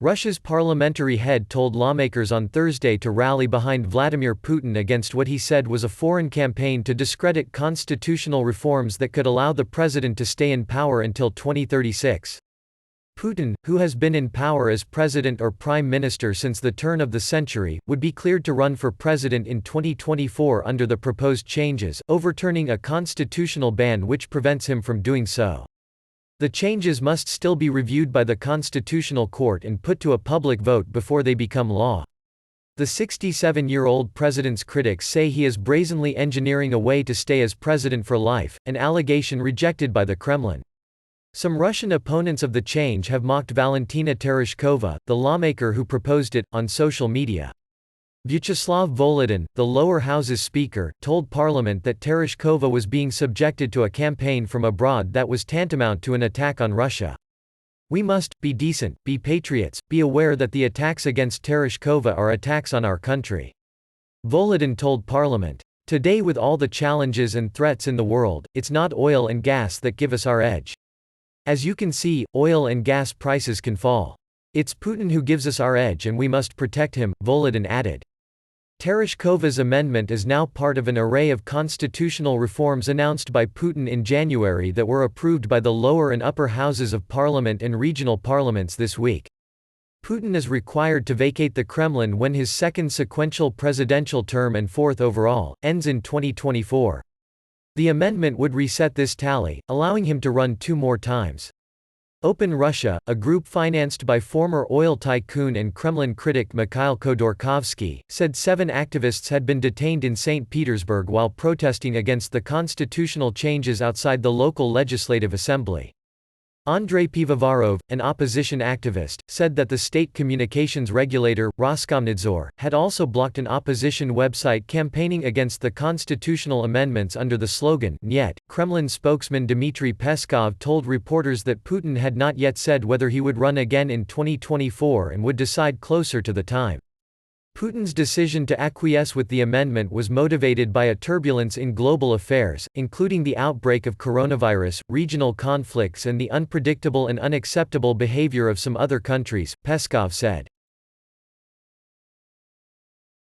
Russia's parliamentary head told lawmakers on Thursday to rally behind Vladimir Putin against what he said was a foreign campaign to discredit constitutional reforms that could allow the president to stay in power until 2036. Putin, who has been in power as president or prime minister since the turn of the century, would be cleared to run for president in 2024 under the proposed changes, overturning a constitutional ban which prevents him from doing so. The changes must still be reviewed by the Constitutional Court and put to a public vote before they become law. The 67-year-old president's critics say he is brazenly engineering a way to stay as president for life, an allegation rejected by the Kremlin. Some Russian opponents of the change have mocked Valentina Tereshkova, the lawmaker who proposed it, on social media. Vyacheslav Volodin, the lower house's speaker, told Parliament that Tereshkova was being subjected to a campaign from abroad that was tantamount to an attack on Russia. "We must be decent, be patriots, be aware that the attacks against Tereshkova are attacks on our country," Volodin told Parliament. "Today, with all the challenges and threats in the world, it's not oil and gas that give us our edge. As you can see, oil and gas prices can fall. It's Putin who gives us our edge and we must protect him," Volodin added. Tereshkova's amendment is now part of an array of constitutional reforms announced by Putin in January that were approved by the lower and upper houses of parliament and regional parliaments this week. Putin is required to vacate the Kremlin when his second sequential presidential term and fourth overall ends in 2024. The amendment would reset this tally, allowing him to run 2 more times. Open Russia, a group financed by former oil tycoon and Kremlin critic Mikhail Khodorkovsky, said 7 activists had been detained in St. Petersburg while protesting against the constitutional changes outside the local legislative assembly. Andrei Pivovarov, an opposition activist, said that the state communications regulator, Roskomnadzor, had also blocked an opposition website campaigning against the constitutional amendments under the slogan "Niet." Kremlin spokesman Dmitry Peskov told reporters that Putin had not yet said whether he would run again in 2024 and would decide closer to the time. Putin's decision to acquiesce with the amendment was motivated by a turbulence in global affairs, including the outbreak of coronavirus, regional conflicts and the unpredictable and unacceptable behavior of some other countries, Peskov said.